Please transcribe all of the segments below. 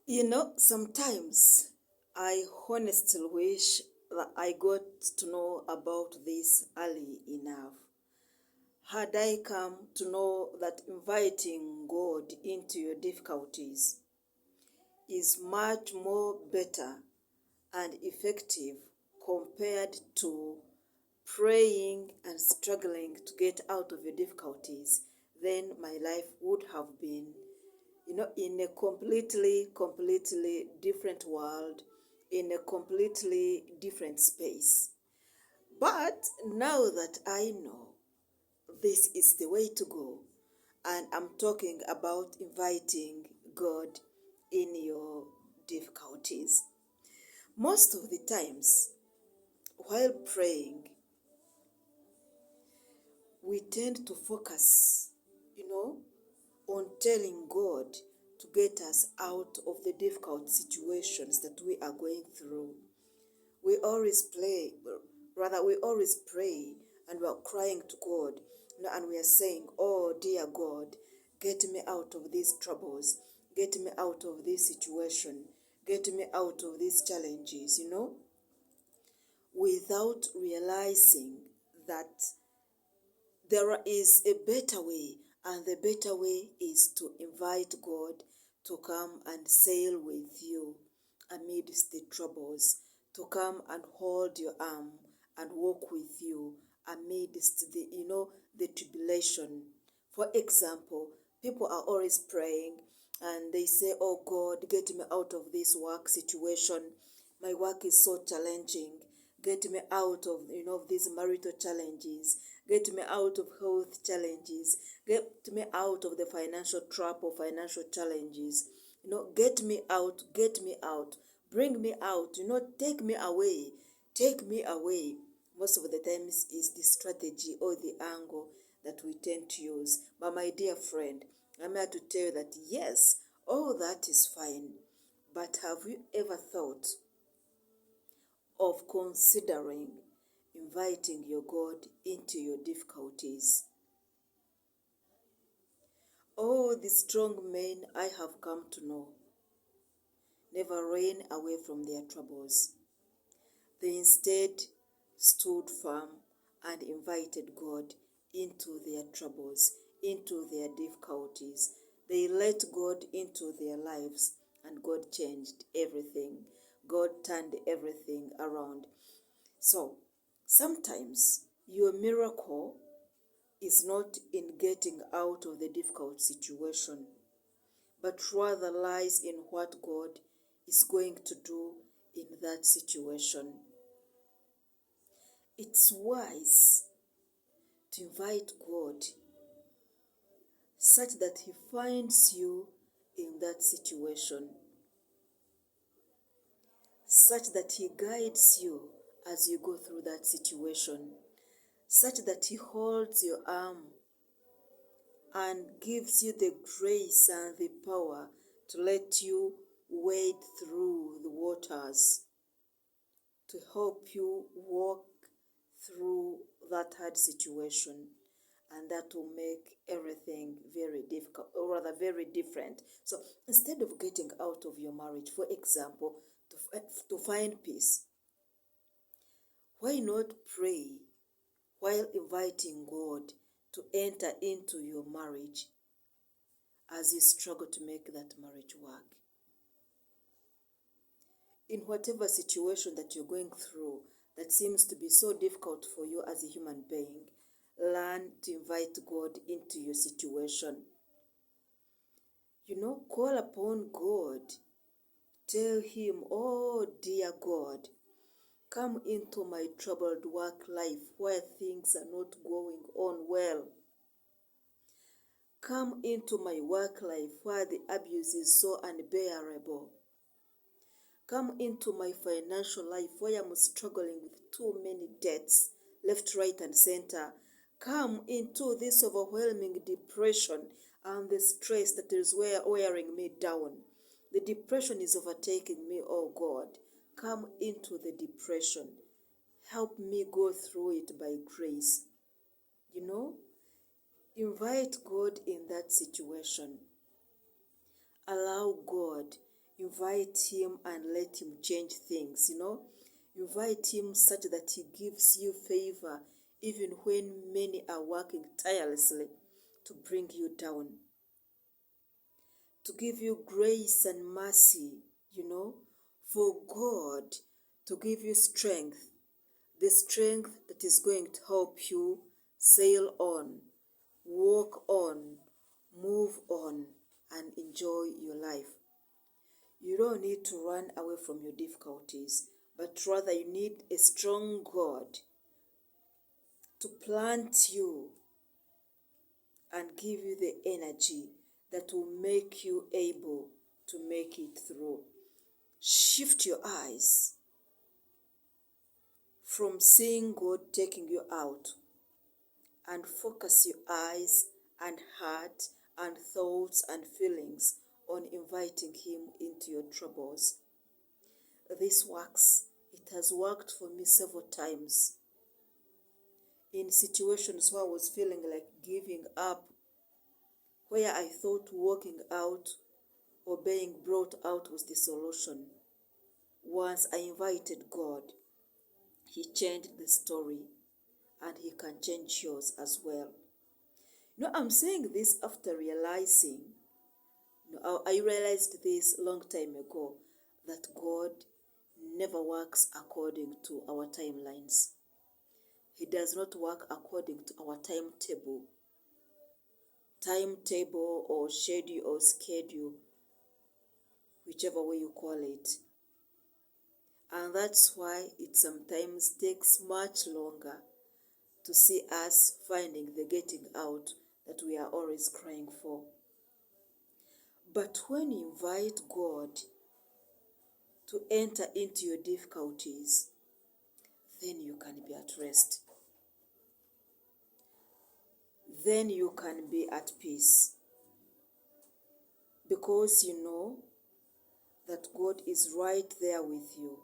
Sometimes I honestly wish that I got to know about this early enough. Had I come to know that inviting God into your difficulties is much more better and effective compared to praying and struggling to get out of your difficulties, then my life would have been in a completely different world, in a completely different space. But now that I know this is the way to go, and I'm talking about inviting God in your difficulties. Most of the times, while praying, we tend to focus, you know, on telling God to get us out of the difficult situations that we are going through. We always we always pray and we are crying to God, and we are saying, "Oh, dear God, get me out of these troubles, get me out of this situation, get me out of these challenges," without realizing that there is a better way, and the better way is to invite God to come and sail with you amidst the troubles, to come and hold your arm and walk with you amidst the tribulation. For example, people are always praying and they say, "Oh God, get me out of this work situation. My work is so challenging. Get me out of these marital challenges. Get me out of health challenges. Get me out of the financial trap or financial challenges. Get me out, get me out. Bring me out, take me away. Take me away." Most of the times is the strategy or the angle that we tend to use. But my dear friend, I'm here to tell you that yes, all that is fine. But have you ever thought of considering inviting your God into your difficulties? All the strong men I have come to know never ran away from their troubles. They instead stood firm and invited God into their troubles, into their difficulties. They let God into their lives, and God changed everything. God turned everything around. So, sometimes your miracle is not in getting out of the difficult situation, but rather lies in what God is going to do in that situation. It's wise to invite God such that He finds you in that situation, such that He guides you as you go through that situation, such that He holds your arm and gives you the grace and the power to let you wade through the waters, to help you walk through that hard situation, and that will make everything very difficult, or rather very different. So instead of getting out of your marriage, for example, to find peace, why not pray while inviting God to enter into your marriage as you struggle to make that marriage work? In whatever situation that you're going through that seems to be so difficult for you as a human being, learn to invite God into your situation. Call upon God. Tell Him, "Oh, dear God, come into my troubled work life where things are not going on well. Come into my work life where the abuse is so unbearable. Come into my financial life where I'm struggling with too many debts, left, right, and center. Come into this overwhelming depression and the stress that is wearing me down. The depression is overtaking me, oh God. Come into the depression. Help me go through it by grace." Invite God in that situation. Allow God Invite him and let him change things, Invite him such that he gives you favor even when many are working tirelessly to bring you down. To give you grace and mercy, for God to give you strength, the strength that is going to help you sail on, walk on, move on, and enjoy your life. You don't need to run away from your difficulties, but rather you need a strong God to plant you and give you the energy that will make you able to make it through. Shift your eyes from seeing God taking you out and focus your eyes and heart and thoughts and feelings on inviting him into your troubles. This works. It has worked for me several times. In situations where I was feeling like giving up, where I thought walking out or being brought out was the solution. Once I invited God, he changed the story, and he can change yours as well. I'm saying this after realizing, I realized this a long time ago, that God never works according to our timelines. He does not work according to our timetable or schedule or schedule, whichever way you call it. And that's why it sometimes takes much longer to see us finding the getting out that we are always crying for. But when you invite God to enter into your difficulties, then you can be at rest. Then you can be at peace. Because you know that God is right there with you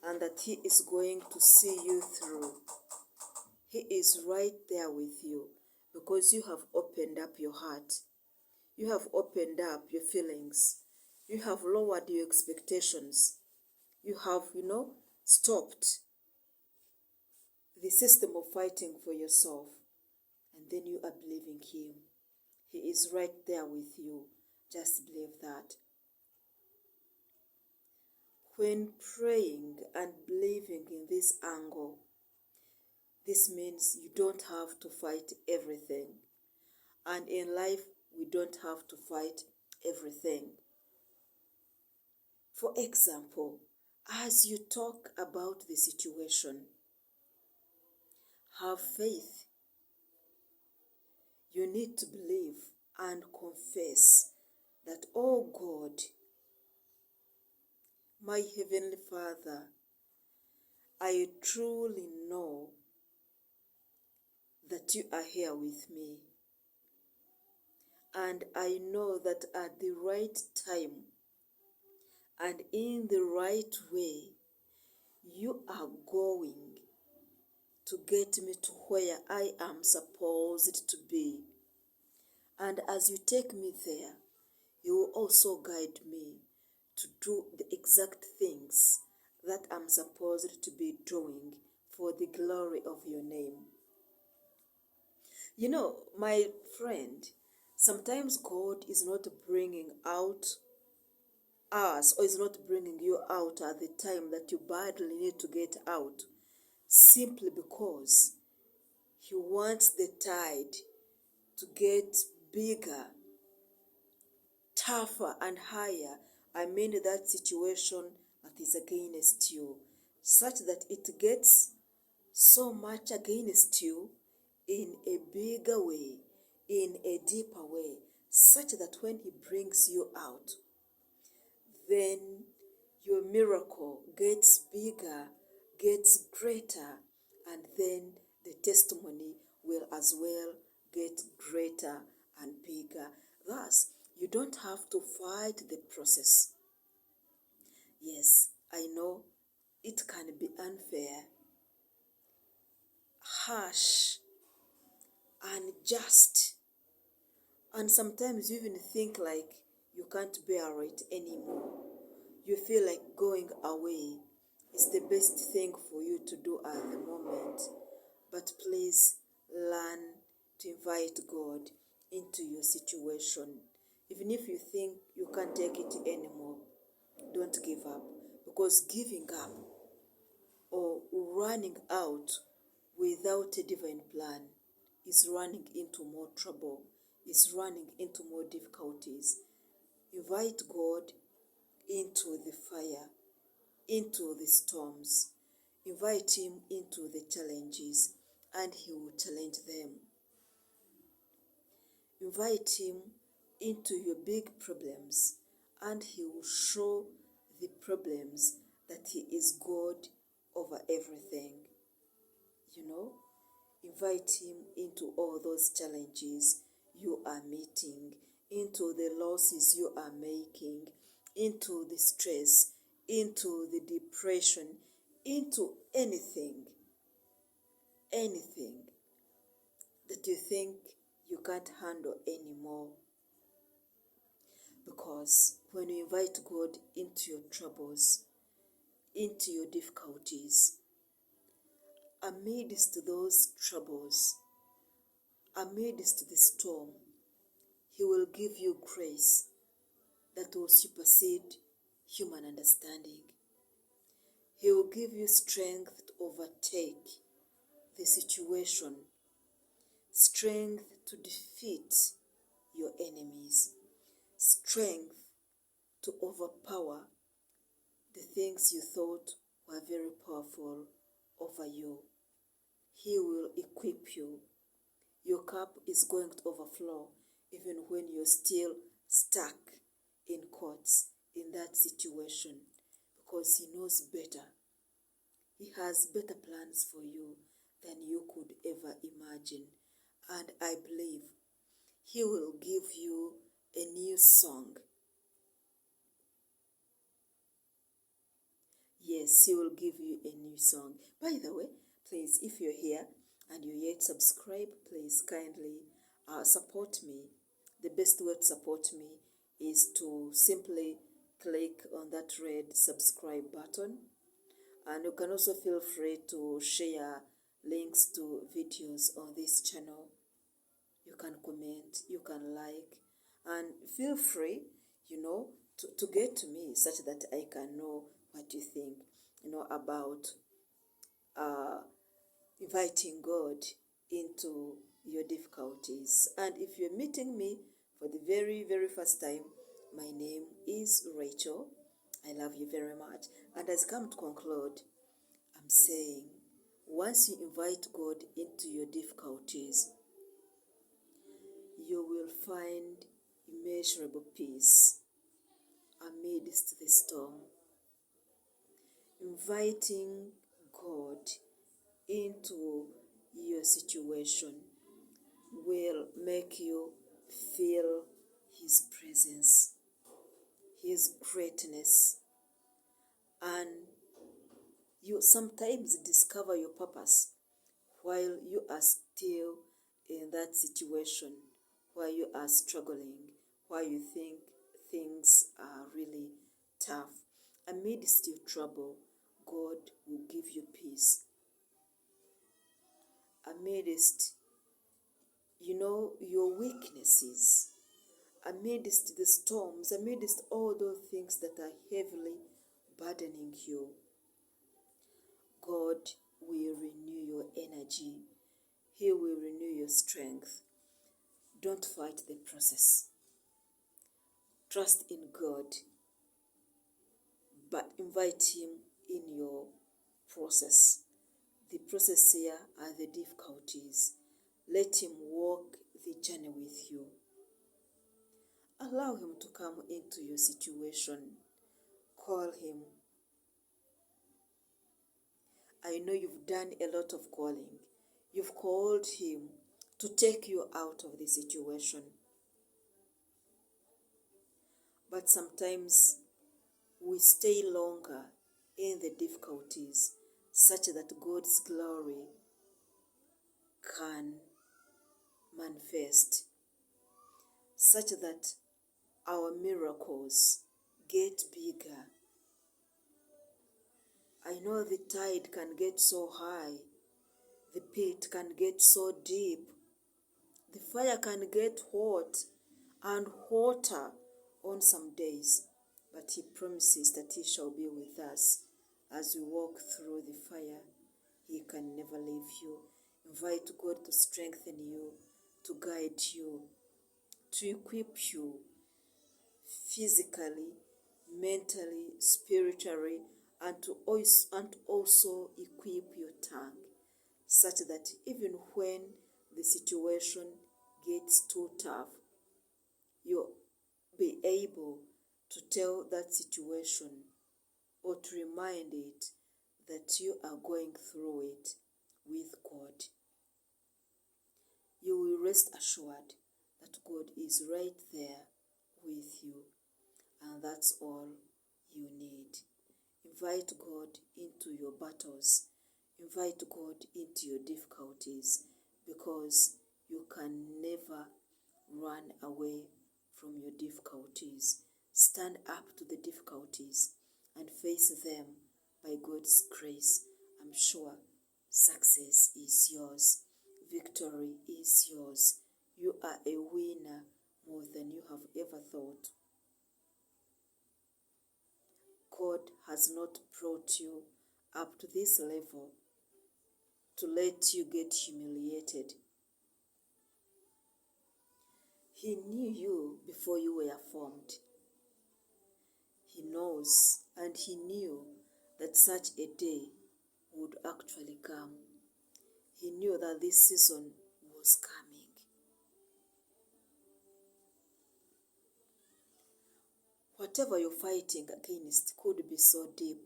and that he is going to see you through. He is right there with you because you have opened up your heart. You have opened up your feelings. You have lowered your expectations. You have, stopped the system of fighting for yourself. And then you are believing him. He is right there with you. Just believe that. When praying and believing in this angle, this means you don't have to fight everything. And in life, we don't have to fight everything. For example, as you talk about the situation, have faith. You need to believe and confess that, oh God, my Heavenly Father, I truly know that you are here with me. And I know that at the right time and in the right way, you are going to get me to where I am supposed to be. And as you take me there, you will also guide me to do the exact things that I'm supposed to be doing for the glory of your name. My friend, sometimes God is not bringing out us, or is not bringing you out at the time that you badly need to get out, simply because he wants the tide to get bigger, tougher, and higher. That situation that is against you, such that it gets so much against you in a bigger way, in a deeper way, such that when he brings you out, then your miracle gets bigger, gets greater, and then the testimony will as well get greater and bigger. Thus, you don't have to fight the process. Yes, I know it can be unfair, harsh, unjust, and sometimes you even think like you can't bear it anymore. you feel like going away is the best thing for you to do at the moment. But please learn to invite God into your situation. Even if you think you can't take it anymore, don't give up. Because giving up or running out without a divine plan is running into more trouble, is running into more difficulties. Invite God into the fire, into the storms. Invite Him into the challenges, and He will challenge them. Invite Him into your big problems, and He will show the problems that He is God over everything. Invite Him into all those challenges you are meeting, into the losses you are making, into the stress, into the depression, into anything that you think you can't handle anymore. Because when you invite God into your troubles, into your difficulties, amidst those troubles, amidst the storm, He will give you grace that will supersede human understanding. He will give you strength to overtake the situation, strength to defeat your enemies, strength to overpower the things you thought were very powerful over you. He will equip you. Your cup is going to overflow even when you're still stuck in courts in that situation, because He knows better. He has better plans for you than you could ever imagine. And I believe He will give you a new song. Yes, He will give you a new song. By the way, please, if you're here and you yet subscribe, please kindly support me. The best way to support me is to simply click on that red subscribe button. And you can also feel free to share links to videos on this channel. You can comment, you can like, and feel free, to get to me such that I can know what you think, about inviting God into your difficulties. And if you're meeting me for the very, very first time, my name is Rachel. I love you very much. And as I come to conclude, I'm saying, once you invite God into your difficulties, you will find immeasurable peace amidst the storm. Inviting God into your situation will make you feel His presence, His greatness, and you sometimes discover your purpose while you are still in that situation, while you are struggling, while you think things are really tough. Amidst your trouble, God will give you peace. Amidst, your weaknesses, amidst the storms, amidst all those things that are heavily burdening you, God will renew your energy. He will renew your strength. Don't fight the process. Trust in God, but invite Him in your process. The process here are the difficulties. Let Him walk the journey with you. Allow Him to come into your situation. Call Him. I know you've done a lot of calling. You've called Him to take you out of the situation. But sometimes we stay longer in the difficulties such that God's glory can manifest, such that our miracles get bigger I know the tide can get so high, the pit can get so deep, the fire can get hot and hotter on some days, but He promises that He shall be with us as we walk through the fire. He can never leave you. Invite God to strengthen you, to guide you, to equip you physically, mentally, spiritually, and to also equip your tongue, such that even when the situation gets too tough, you'll be able to tell that situation or to remind it that you are going through it with God. You will rest assured that God is right there with you, and that's all you need. Invite God into your battles. Invite God into your difficulties, because you can never run away from your difficulties. Stand up to the difficulties and face them by God's grace. I'm sure success is yours. Victory is yours. You are a winner more than you have ever thought. God has not brought you up to this level to let you get humiliated. He knew you before you were formed. He knows and He knew that such a day would actually come. He knew that this season was coming. Whatever you're fighting against could be so deep,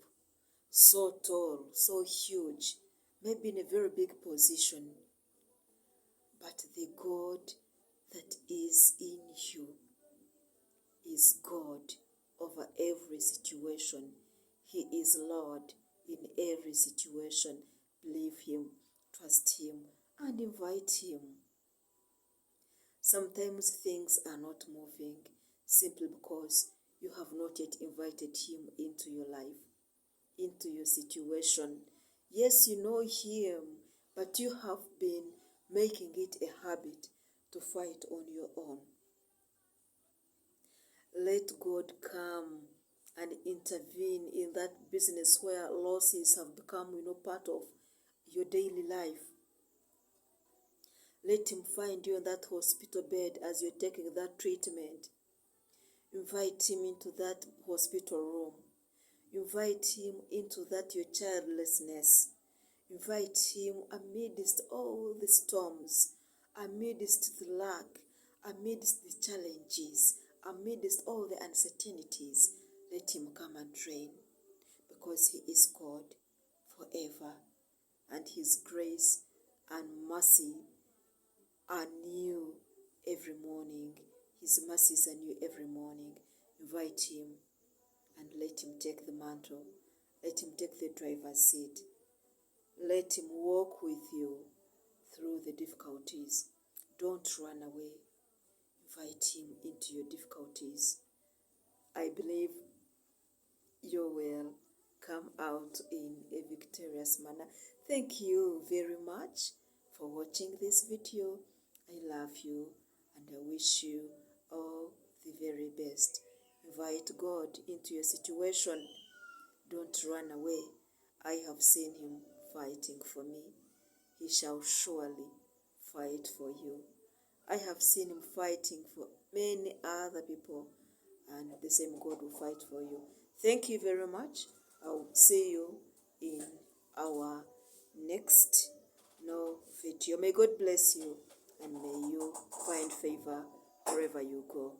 so tall, so huge, maybe in a very big position. But the God that is in you is God over every situation. He is Lord in every situation. Believe Him, trust Him, and invite Him. Sometimes things are not moving simply because you have not yet invited Him into your life, into your situation. Yes, you know Him, but you have been making it a habit to fight on your own. Let God come and intervene in that business where losses have become, part of your daily life. Let Him find you in that hospital bed as you're taking that treatment. Invite Him into that hospital room. Invite Him into that your childlessness. Invite Him amidst all the storms, amidst the lack, amidst the challenges, amidst all the uncertainties. Let Him come and reign, because He is God forever, and His grace and mercy are new every morning. His mercies are new every morning. Invite Him and let Him take the mantle. Let Him take the driver's seat. Let Him walk with you through the difficulties. Don't run away. Invite Him into your difficulties. I believe you will come out in a victorious manner. Thank you very much for watching this video. I love you and I wish you all the very best. Invite God into your situation. Don't run away. I have seen Him fighting for me. He shall surely fight for you. I have seen Him fighting for many other people, and the same God will fight for you. Thank you very much. I'll see you in our next video. May God bless you, and may you find favor wherever you go.